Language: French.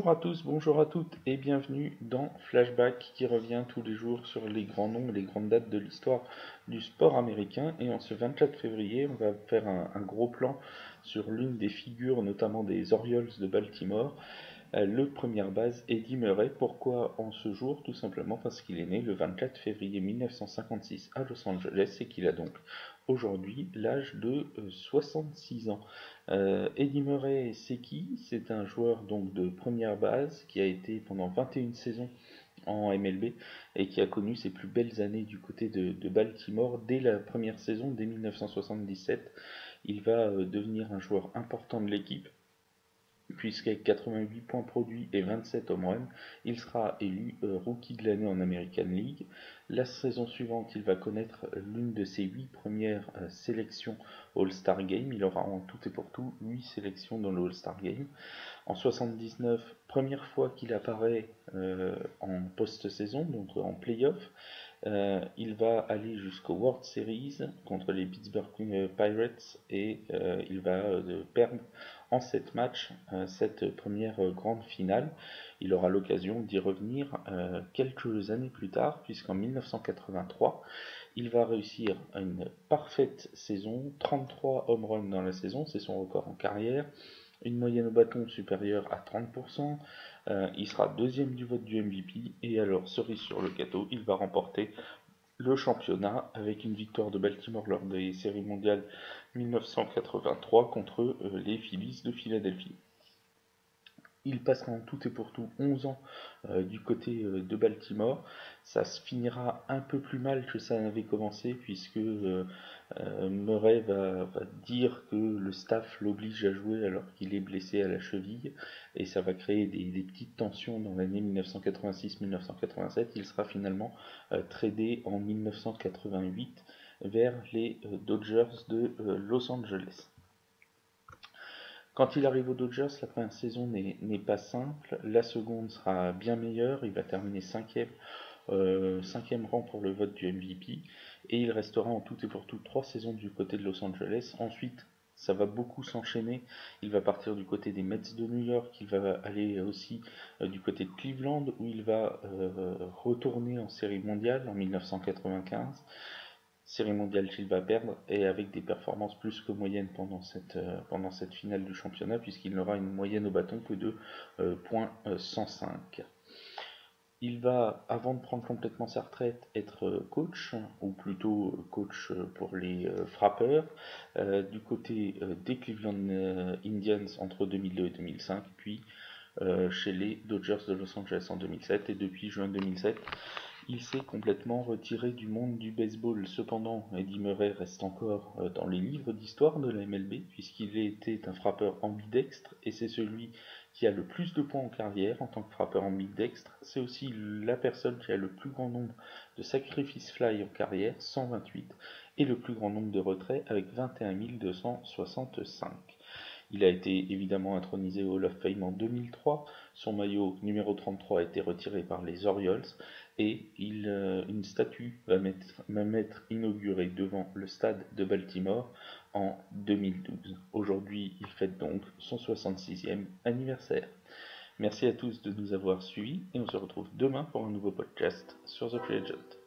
Bonjour à tous, bonjour à toutes et bienvenue dans Flashback qui revient tous les jours sur les grands noms et les grandes dates de l'histoire du sport américain. Et en ce 24 février, on va faire un gros plan sur l'une des figures, notamment des Orioles de Baltimore, le première base Eddie Murray. Pourquoi en ce jour? Tout simplement parce qu'il est né le 24 février 1956 à Los Angeles et qu'il a donc aujourd'hui l'âge de 66 ans. Eddie Murray, c'est qui? C'est un joueur donc de première base qui a été pendant 21 saisons en MLB et qui a connu ses plus belles années du côté de Baltimore dès la première saison, dès 1977. Il va devenir un joueur important de l'équipe puisqu'avec 88 points produits et 27 home runs, il sera élu Rookie de l'année en American League. La saison suivante, il va connaître l'une de ses 8 premières sélections All-Star Game. Il aura en tout et pour tout 8 sélections dans le All-Star Game. En 79, première fois qu'il apparaît en post-saison, donc en playoff. Il va aller jusqu'au World Series contre les Pittsburgh Pirates et il va perdre en 7 matchs cette première grande finale. Il aura l'occasion d'y revenir quelques années plus tard, puisqu'en 1983, il va réussir une parfaite saison, 33 home runs dans la saison, c'est son record en carrière, une moyenne au bâton supérieure à 30%, il sera deuxième du vote du MVP, et alors cerise sur le gâteau, il va remporter le championnat avec une victoire de Baltimore lors des séries mondiales 1983 contre les Phillies de Philadelphie. Il passera en tout et pour tout 11 ans du côté de Baltimore. Ça se finira un peu plus mal que ça n'avait commencé puisque Murray va dire que le staff l'oblige à jouer alors qu'il est blessé à la cheville et ça va créer des petites tensions dans l'année 1986-1987. Il sera finalement tradé en 1988 vers les Dodgers de Los Angeles. Quand il arrive aux Dodgers, la première saison n'est pas simple. La seconde sera bien meilleure. Il va terminer cinquième rang pour le vote du MVP. Et il restera en tout et pour tout 3 saisons du côté de Los Angeles. Ensuite, ça va beaucoup s'enchaîner. Il va partir du côté des Mets de New York. Il va aller aussi du côté de Cleveland où il va retourner en série mondiale en 1995. Série mondiale qu'il va perdre et avec des performances plus que moyennes pendant cette finale du championnat puisqu'il n'aura une moyenne au bâton que de .105. Il va, avant de prendre complètement sa retraite, être coach, ou plutôt coach pour les frappeurs, du côté des Cleveland Indians entre 2002 et 2005, puis chez les Dodgers de Los Angeles en 2007, et depuis juin 2007, il s'est complètement retiré du monde du baseball. Cependant, Eddie Murray reste encore dans les livres d'histoire de la MLB, puisqu'il était un frappeur ambidextre, et c'est celui qui a le plus de points en carrière en tant que frappeur ambidextre. C'est aussi la personne qui a le plus grand nombre de sacrifices fly en carrière, 128, et le plus grand nombre de retraits avec 21 265. Il a été évidemment intronisé au Hall of Fame en 2003. Son maillot numéro 33 a été retiré par les Orioles et une statue va être inaugurée devant le stade de Baltimore en 2012. Aujourd'hui, il fête donc son 66e anniversaire. Merci à tous de nous avoir suivis et on se retrouve demain pour un nouveau podcast sur The Free Agent.